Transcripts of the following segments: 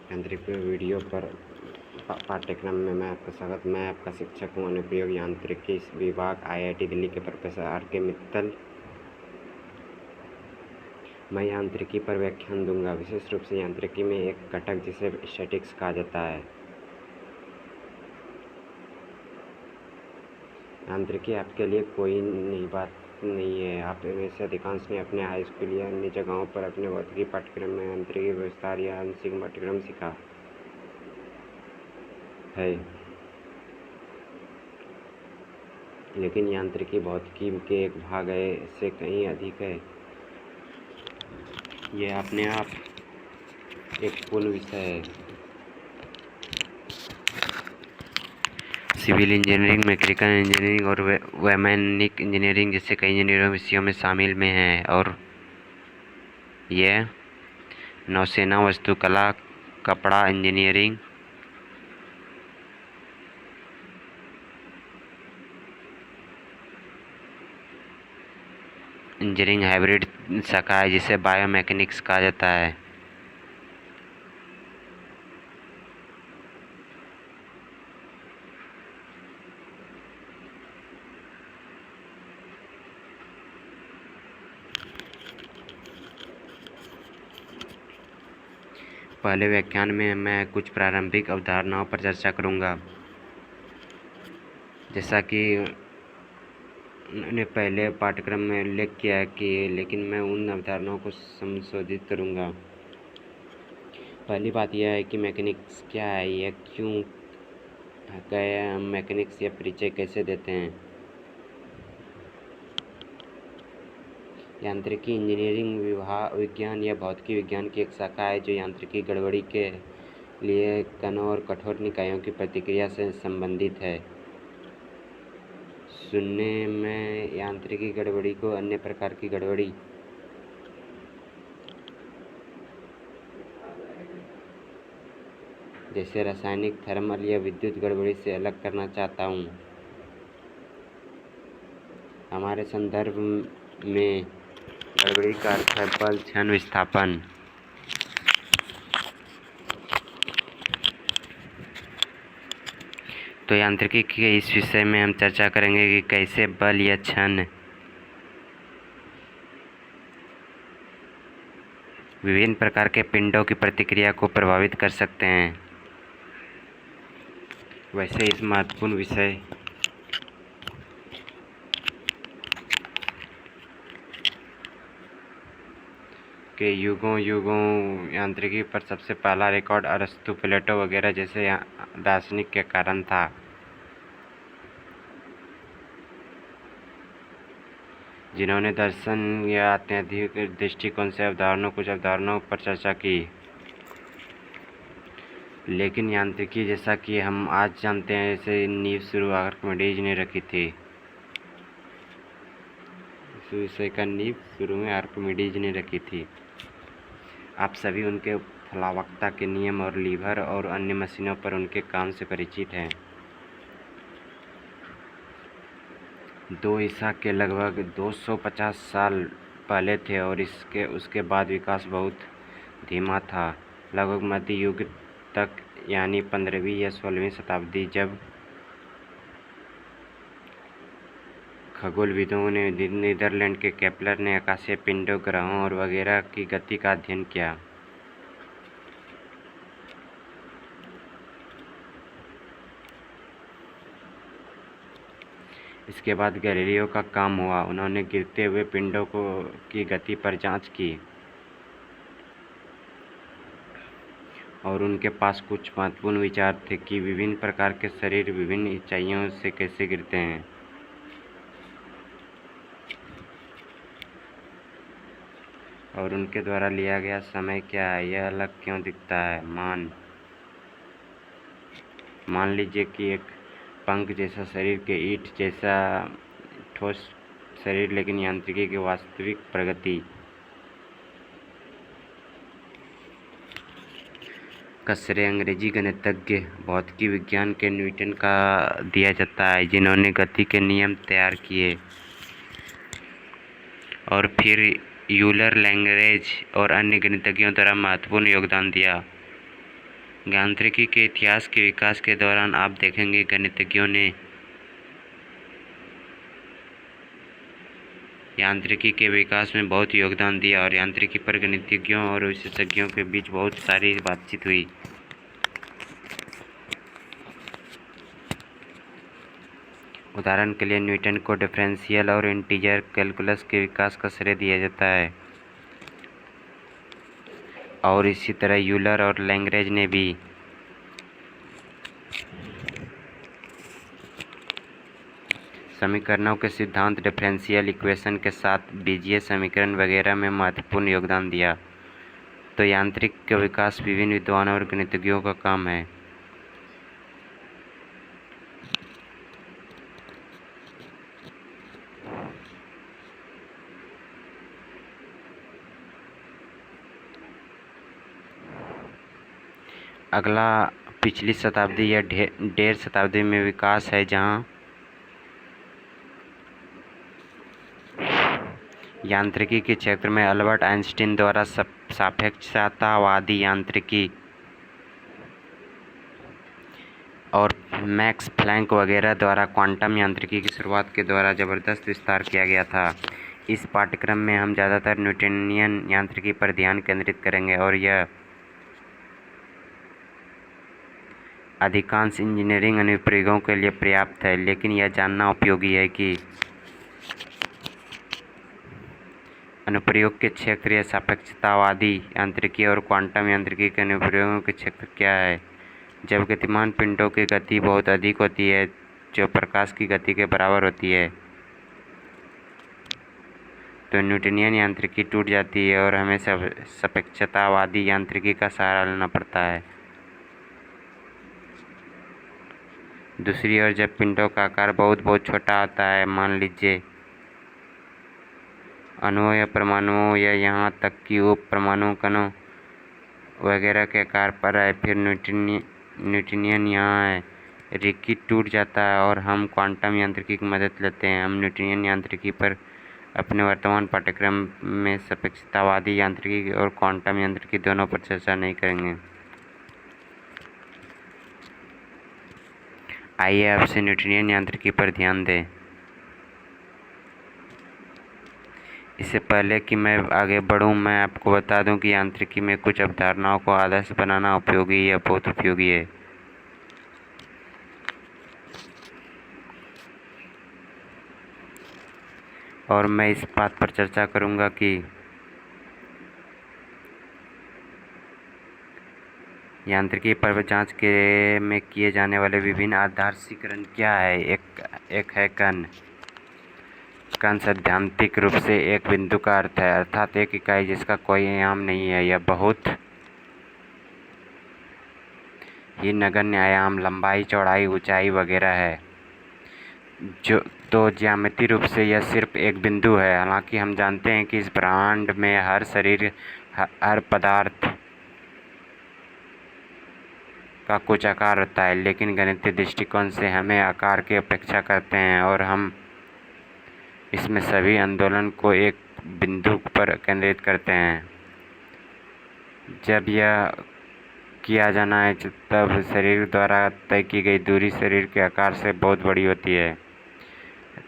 यांत्रिकी वीडियो पर पाठ्यक्रम में मैं आपका स्वागत। मैं आपका शिक्षक हूँ अनुप्रयोग यांत्रिकी विभाग IIT दिल्ली के प्रोफेसर RK मित्तल। मैं यांत्रिकी पर व्याख्यान दूंगा, विशेष रूप से यांत्रिकी में एक घटक जिसे स्टैटिक्स कहा जाता है। यांत्रिकी आपके लिए कोई नई बात नहीं है। आप में से अधिकांश ने अपने हाई स्कूल या अन्य जगहों पर अपने भौतिकी पाठ्यक्रम में यांत्रिकी विस्तार या आंशिक पाठ्यक्रम सीखा है, लेकिन यांत्रिकी भौतिकी के एक भाग से कहीं अधिक है। यह अपने आप एक पूर्ण विषय है। सिविल इंजीनियरिंग, मैकेनिकल इंजीनियरिंग और वैमानिक इंजीनियरिंग जैसे कई इंजीनियरिंग विषयों में शामिल में है, और यह नौसेना, वास्तुकला, कपड़ा इंजीनियरिंग, इंजीनियरिंग हाइब्रिड शाखा है जिसे बायोमैकेनिक्स कहा जाता है। पहले व्याख्यान में मैं कुछ प्रारंभिक अवधारणाओं पर चर्चा करूंगा, जैसा कि मैंने पहले पाठ्यक्रम में उल्लेख किया है लेकिन मैं उन अवधारणाओं को संशोधित करूंगा। पहली बात यह है कि मैकेनिक्स क्या है, यह क्यों है, हम मैकेनिक्स या परिचय कैसे देते हैं। यांत्रिकी इंजीनियरिंग विज्ञान या भौतिकी विज्ञान की एक शाखा है जो यांत्रिकी गड़बड़ी के लिए कणों और कठोर निकायों की प्रतिक्रिया से संबंधित है। सुनने में यांत्रिकी गड़बड़ी को अन्य प्रकार की गड़बड़ी जैसे रासायनिक, थर्मल या विद्युत गड़बड़ी से अलग करना चाहता हूँ। हमारे संदर्भ में गड़बड़ी का अर्थ है बल, क्षण, विस्थापन। तो यांत्रिकी के इस विषय में हम चर्चा करेंगे कि कैसे बल या क्षण विभिन्न प्रकार के पिंडों की प्रतिक्रिया को प्रभावित कर सकते हैं। वैसे इस महत्वपूर्ण विषय के युगों यांत्रिकी पर सबसे पहला रिकॉर्ड अरस्तु, प्लेटो वगैरह जैसे दार्शनिक के कारण था। जिन्होंने दर्शन या अत्यधिक दृष्टिकोण से कुछ अवधारणाओं पर चर्चा की। लेकिन यांत्रिकी जैसा कि हम आज जानते हैं, इसे नींव शुरू आर्किमिडीज ने रखी थी। इस विषय का नींव शुरू में आर्किमिडीज ने रखी थी। आप सभी उनके प्लावकता के नियम और लीवर और अन्य मशीनों पर उनके काम से परिचित हैं। 2 ईसा के लगभग 250 साल पहले थे, और उसके बाद विकास बहुत धीमा था। लगभग मध्य युग तक, यानी 15वीं या 16वीं शताब्दी, जब खगोलविदों ने नीदरलैंड के केपलर ने आकाशीय पिंडों, ग्रहों और वगैरह की गति का अध्ययन किया। इसके बाद गैलीलियो का काम हुआ। उन्होंने गिरते हुए पिंडों की गति पर जांच की, और उनके पास कुछ महत्वपूर्ण विचार थे कि विभिन्न प्रकार के शरीर विभिन्न ऊंचाइयों से कैसे गिरते हैं, और उनके द्वारा लिया गया समय क्या है, यह अलग क्यों दिखता है। मान लीजिए कि एक पंख जैसा शरीर के ईंट जैसा ठोस शरीर, लेकिन यांत्रिकी की वास्तविक प्रगति का श्रेय अंग्रेजी गणितज्ञ भौतिकी विज्ञान के न्यूटन का दिया जाता है, जिन्होंने गति के नियम तैयार किए, और फिर यूलर, लैग्रेंज और अन्य गणितज्ञों द्वारा महत्वपूर्ण योगदान दिया। यांत्रिकी के इतिहास के विकास के दौरान आप देखेंगे गणितज्ञों ने यांत्रिकी के विकास में बहुत योगदान दिया और यांत्रिकी पर गणितज्ञों और विशेषज्ञों के बीच बहुत सारी बातचीत हुई। उदाहरण के लिए न्यूटन को डिफरेंशियल और इंटीजर कैलकुलस के विकास का श्रेय दिया जाता है और इसी तरह यूलर और लैग्रेंज ने भी। समीकरणों के सिद्धांत, डिफरेंशियल इक्वेशन के साथ बीजीय समीकरण वगैरह में महत्वपूर्ण योगदान दिया। तो यांत्रिक का विकास विभिन्न विद्वानों और गणितज्ञों का काम है। अगला पिछली शताब्दी या डेढ़ शताब्दी में विकास है, जहां यांत्रिकी के क्षेत्र में अल्बर्ट आइंस्टीन द्वारा सापेक्षतावादी यांत्रिकी और मैक्स प्लैंक वगैरह द्वारा क्वांटम यांत्रिकी की शुरुआत के द्वारा ज़बरदस्त विस्तार किया गया था। इस पाठ्यक्रम में हम ज़्यादातर न्यूटनियन यांत्रिकी पर ध्यान केंद्रित करेंगे और यह अधिकांश इंजीनियरिंग अनुप्रयोगों के लिए पर्याप्त है, लेकिन यह जानना उपयोगी है कि अनुप्रयोग के क्षेत्र या सापेक्षतावादी यांत्रिकी और क्वांटम यांत्रिकी के अनुप्रयोगों के क्षेत्र क्या है। जब गतिमान पिंडों की गति बहुत अधिक होती है, जो प्रकाश की गति के बराबर होती है, तो न्यूटनियन यांत्रिकी टूट जाती है और हमें सापेक्षतावादी यांत्रिकी का सहारा लेना पड़ता है। दूसरी ओर जब पिंडों का आकार बहुत छोटा होता है, मान लीजिए अणुओं या परमाणुओं या यहाँ तक कि उप परमाणु कणों वगैरह के आकार पर है, फिर न्यूटनियन यांत्रिकी टूट जाता है और हम क्वांटम यांत्रिकी की मदद लेते हैं। हम न्यूटनियन यांत्रिकी पर अपने वर्तमान पाठ्यक्रम में सापेक्षतावादी यांत्रिकी और क्वांटम यांत्रिकी दोनों पर चर्चा नहीं करेंगे। आइए अब से न्यूटनियन यांत्रिकी पर ध्यान दें। इससे पहले कि मैं आगे बढ़ूं, मैं आपको बता दूं कि यांत्रिकी में कुछ अवधारणाओं को आदर्श बनाना उपयोगी या बहुत उपयोगी है। और मैं इस बात पर चर्चा करूंगा कि यांत्रिकी पर जांच में किए जाने वाले विभिन्न आदर्शीकरण क्या है। एक है कण सैद्धांतिक रूप से एक बिंदु का अर्थ है, अर्थात एक इकाई जिसका कोई आयाम नहीं है। यह बहुत ही नगण्य आयाम, लंबाई, चौड़ाई, ऊंचाई वगैरह है। तो ज्यामितीय रूप से यह सिर्फ एक बिंदु है। हालांकि हम जानते हैं कि इस ब्रह्मांड में हर पदार्थ का कुछ आकार होता है, लेकिन गणितीय दृष्टिकोण से हमें आकार की अपेक्षा करते हैं और हम इसमें सभी आंदोलन को एक बिंदु पर केंद्रित करते हैं। जब यह किया जाना है तब शरीर द्वारा तय की गई दूरी शरीर के आकार से बहुत बड़ी होती है,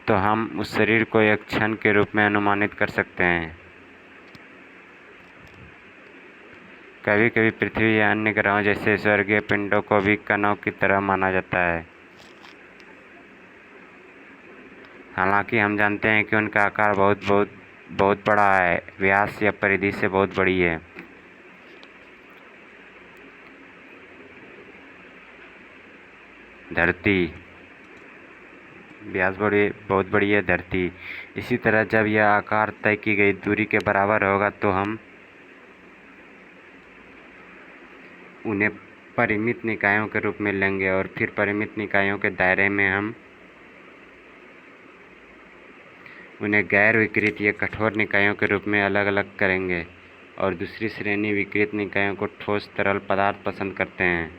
तो हम उस शरीर को एक क्षण के रूप में अनुमानित कर सकते हैं। कभी कभी पृथ्वी या अन्य ग्रहों जैसे स्वर्गीय पिंडों को भी कणों की तरह माना जाता है। हालांकि हम जानते हैं कि उनका आकार बहुत बड़ा है, व्यास या परिधि से बहुत बड़ी है। धरती व्यास बहुत बड़ी है धरती। इसी तरह जब यह आकार तय की गई दूरी के बराबर होगा तो हम उन्हें परिमित निकायों के रूप में लेंगे और फिर परिमित निकायों के दायरे में हम उन्हें गैर विकृत या कठोर निकायों के रूप में अलग अलग करेंगे और दूसरी श्रेणी विकृत निकायों को ठोस तरल पदार्थ पसंद करते हैं,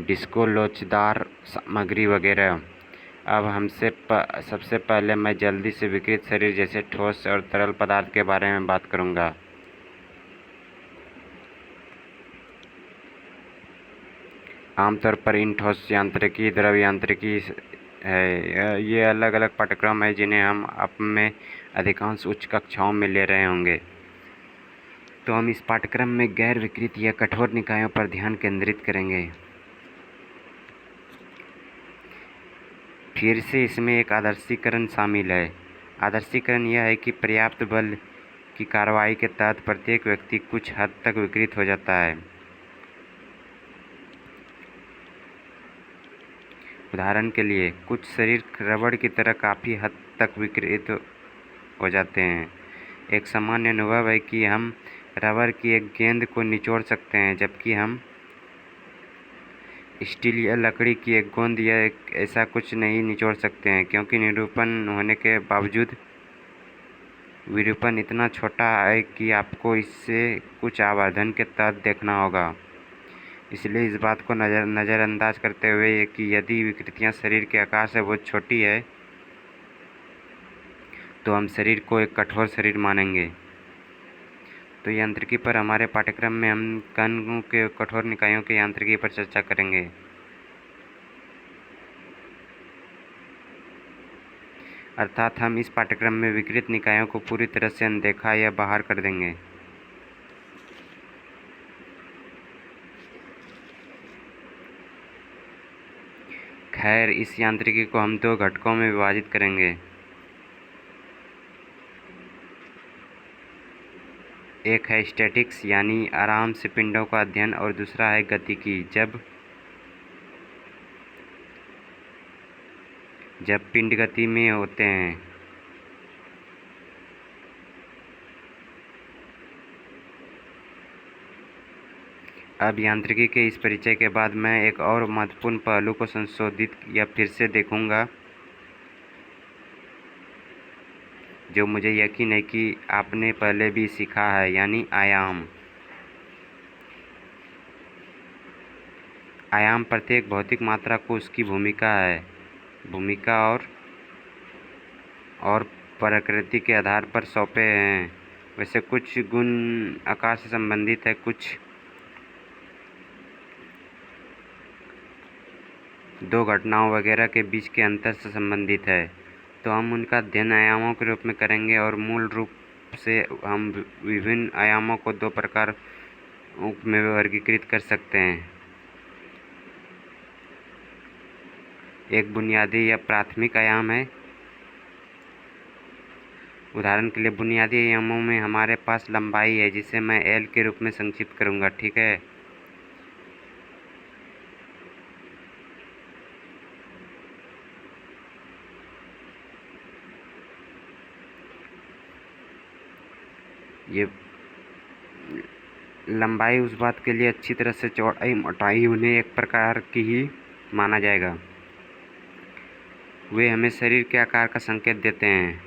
डिस्को, लोचदार सामग्री वगैरह। अब सबसे पहले मैं जल्दी से विकृत शरीर जैसे ठोस और तरल पदार्थ के बारे में बात करूंगा। आमतौर पर इन ठोस यांत्रिकी, द्रव यांत्रिकी है। ये अलग अलग पाठ्यक्रम है जिन्हें हम अपने अधिकांश उच्च कक्षाओं में ले रहे होंगे। तो हम इस पाठ्यक्रम में गैर विकृत या कठोर निकायों पर ध्यान केंद्रित करेंगे। फिर से इसमें एक आदर्शीकरण शामिल है। आदर्शीकरण यह है कि पर्याप्त बल की कार्रवाई के तहत प्रत्येक व्यक्ति कुछ हद तक विकृत हो जाता है। उदाहरण के लिए, कुछ शरीर रबड़ की तरह काफ़ी हद तक विकृत हो जाते हैं। एक सामान्य अनुभव है कि हम रबर की एक गेंद को निचोड़ सकते हैं, जबकि हम स्टील या लकड़ी की एक गेंद या ऐसा कुछ नहीं निचोड़ सकते हैं, क्योंकि निरूपण होने के बावजूद विरूपण इतना छोटा है कि आपको इसे कुछ आवर्धन के तहत देखना होगा। इसलिए इस बात को नज़रअंदाज करते हुए कि यदि विकृतियाँ शरीर के आकार से बहुत छोटी है, तो हम शरीर को एक कठोर शरीर मानेंगे। तो यांत्रिकी पर हमारे पाठ्यक्रम में हम कणों के कठोर निकायों के यांत्रिकी पर चर्चा करेंगे। अर्थात हम इस पाठ्यक्रम में विकृत निकायों को पूरी तरह से अनदेखा या बाहर कर देंगे। खैर, इस यांत्रिकी को हम दो घटकों में विभाजित करेंगे। एक है स्टैटिक्स यानी आराम से पिंडों का अध्ययन, और दूसरा है गतिकी, जब पिंड गति में होते हैं। अब यांत्रिकी के इस परिचय के बाद मैं एक और महत्वपूर्ण पहलू को संशोधित या फिर से देखूंगा, जो मुझे यकीन है कि आपने पहले भी सीखा है, यानी आयाम। आयाम प्रत्येक भौतिक मात्रा को उसकी भूमिका और प्रकृति के आधार पर सौंपे हैं। वैसे कुछ गुण आकार से संबंधित है, कुछ दो घटनाओं वगैरह के बीच के अंतर से संबंधित है। तो हम उनका अध्ययन आयामों के रूप में करेंगे, और मूल रूप से हम विभिन्न आयामों को दो प्रकार में वर्गीकृत कर सकते हैं। एक बुनियादी या प्राथमिक आयाम है। उदाहरण के लिए, बुनियादी आयामों में हमारे पास लंबाई है, जिसे मैं L के रूप में संक्षिप्त करूँगा, ठीक है। ये लंबाई उस बात के लिए अच्छी तरह से चौड़ाई, मोटाई उन्हें एक प्रकार की ही माना जाएगा। वे हमें शरीर के आकार का संकेत देते हैं।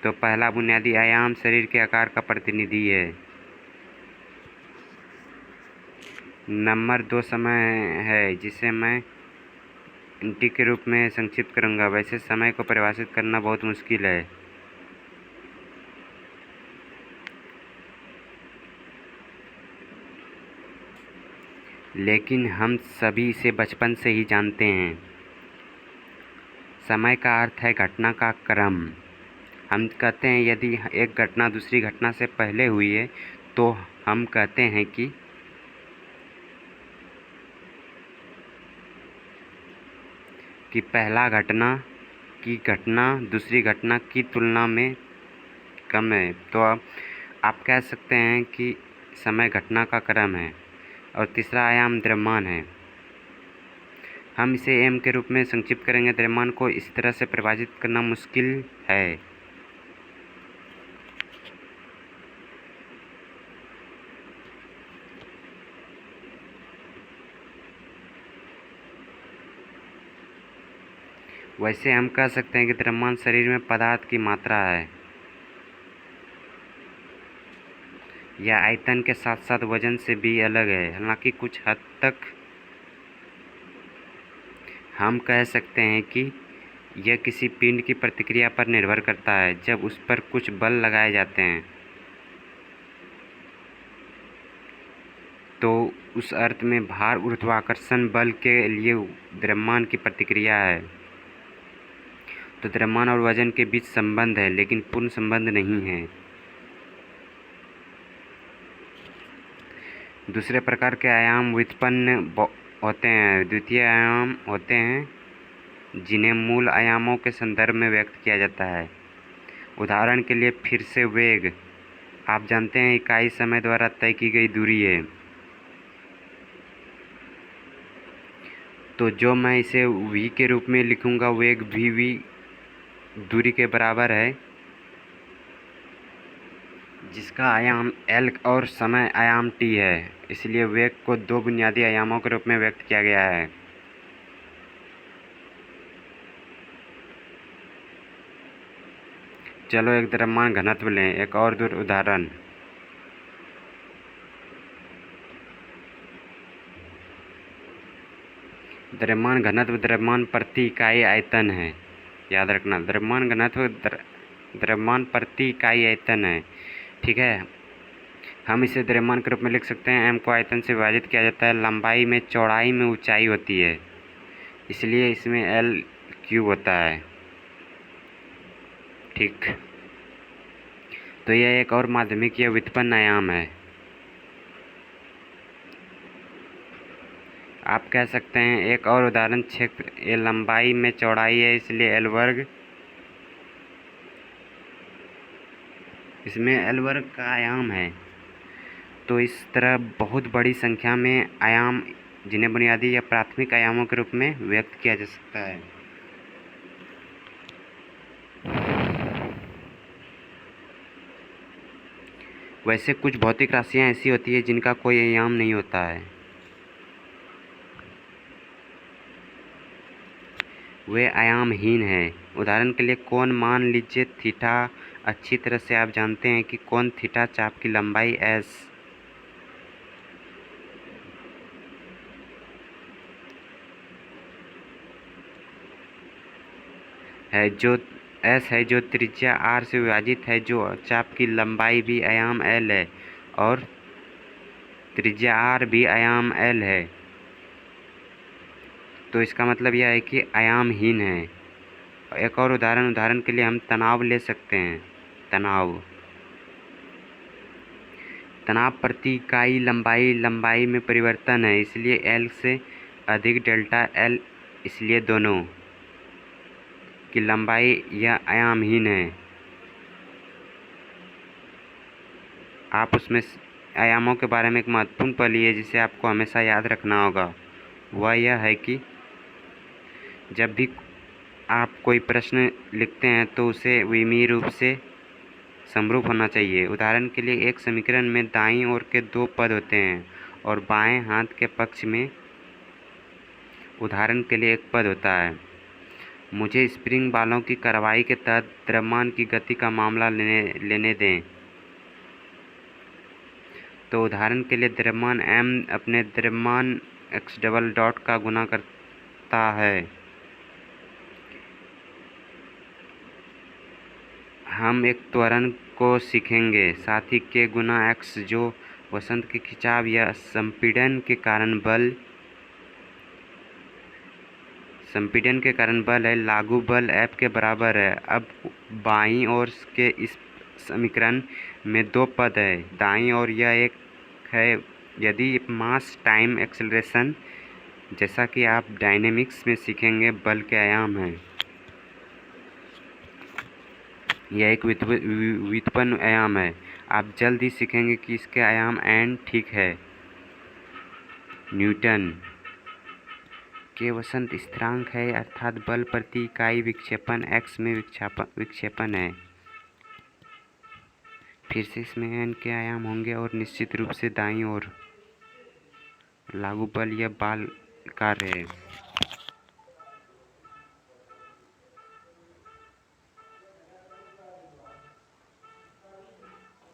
तो पहला बुनियादी आयाम शरीर के आकार का प्रतिनिधि है। नंबर 2 समय है, जिसे मैं टी के रूप में संक्षिप्त करूँगा। वैसे समय को परिभाषित करना बहुत मुश्किल है, लेकिन हम सभी इसे बचपन से ही जानते हैं। समय का अर्थ है घटना का क्रम। हम कहते हैं यदि एक घटना दूसरी घटना से पहले हुई है, तो हम कहते हैं कि पहला घटना की घटना दूसरी घटना की तुलना में कम है। तो अब आप कह सकते हैं कि समय घटना का क्रम है। और तीसरा आयाम द्रव्यमान है। हम इसे m के रूप में संक्षिप्त करेंगे। द्रव्यमान को इस तरह से परिभाषित करना मुश्किल है। वैसे हम कह सकते हैं कि द्रव्यमान शरीर में पदार्थ की मात्रा है, यह आयतन के साथ साथ वजन से भी अलग है। हालांकि कुछ हद तक हम कह सकते हैं कि यह किसी पिंड की प्रतिक्रिया पर निर्भर करता है, जब उस पर कुछ बल लगाए जाते हैं। तो उस अर्थ में भार गुरुत्वाकर्षण बल के लिए द्रव्यमान की प्रतिक्रिया है। तो द्रव्यमान और वजन के बीच संबंध है, लेकिन पूर्ण संबंध नहीं है। दूसरे प्रकार के आयाम व्युत्पन्न होते हैं, द्वितीय आयाम होते हैं, जिन्हें मूल आयामों के संदर्भ में व्यक्त किया जाता है। उदाहरण के लिए फिर से वेग, आप जानते हैं इकाई समय द्वारा तय की गई दूरी है। तो जो मैं इसे v के रूप में लिखूंगा, वेग v दूरी के बराबर है, जिसका आयाम l और समय आयाम t है। इसलिए वेग को दो बुनियादी आयामों के रूप में व्यक्त किया गया है। चलो एक द्रव्यमान घनत्व लें, एक और उदाहरण। द्रव्यमान घनत्व द्रव्यमान प्रति इकाई आयतन है। याद रखना, द्रव्यमान घनत्व द्रव्यमान प्रति इकाई आयतन है। ठीक है, हम इसे द्रव्यमान के रूप में लिख सकते हैं। m को आयतन से विभाजित किया जाता है। लंबाई में चौड़ाई में ऊंचाई होती है, इसलिए इसमें l क्यूब होता है। ठीक, तो यह एक और माध्यमिक या व्युत्पन्न आयाम है। आप कह सकते हैं एक और उदाहरण, क्षेत्र ये लंबाई में चौड़ाई है, इसलिए l वर्ग, इसमें l वर्ग का आयाम है। तो इस तरह बहुत बड़ी संख्या में आयाम, जिन्हें बुनियादी या प्राथमिक आयामों के रूप में व्यक्त किया जा सकता है। वैसे कुछ भौतिक राशियां ऐसी होती है जिनका कोई आयाम नहीं होता है, वे आयामहीन है। उदाहरण के लिए कोण मान लीजिए थीटा। अच्छी तरह से आप जानते हैं कि कोण थीटा चाप की लंबाई s है, जो त्रिज्या r से विभाजित है, जो चाप की लंबाई भी आयाम l है और त्रिज्या r भी आयाम l है। तो इसका मतलब यह है कि आयामहीन है। एक और उदाहरण के लिए हम तनाव ले सकते हैं। तनाव प्रति इकाई लंबाई में परिवर्तन है, इसलिए l से अधिक डेल्टा l, इसलिए दोनों की लंबाई यह आयामहीन है। आप उसमें आयामों के बारे में एक महत्वपूर्ण पहलू है जिसे आपको हमेशा याद रखना होगा, वह यह है कि जब भी आप कोई प्रश्न लिखते हैं तो उसे विमीय रूप से समरूप होना चाहिए। उदाहरण के लिए एक समीकरण में दाईं ओर के दो पद होते हैं और बाएं हाथ के पक्ष में उदाहरण के लिए एक पद होता है। मुझे स्प्रिंग बालों की कार्रवाई के तहत द्रव्यमान की गति का मामला लेने दें। तो उदाहरण के लिए द्रव्यमान m अपने द्रव्यमान x डबल डॉट का गुना करता है। हम एक त्वरण को सीखेंगे, साथ ही k गुना x, जो वसंत के खिंचाव या संपीड़न के कारण बल है। लागू बल F के बराबर है। अब बाईं ओर के इस समीकरण में दो पद है। दाईं ओर यह एक है, यदि मास टाइम एक्सेलरेशन, जैसा कि आप डायनेमिक्स में सीखेंगे, बल के आयाम है। यह एक व्युत्पन्न आयाम है। आप जल्द ही सीखेंगे कि इसके आयाम n ठीक है। न्यूटन के वसंत स्थिरांक है, अर्थात बल प्रति इकाई विक्षेपन x में विक्षेपण है। फिर से इसमें n के आयाम होंगे और निश्चित रूप से दाईं ओर लागू बल या बल कार्य है।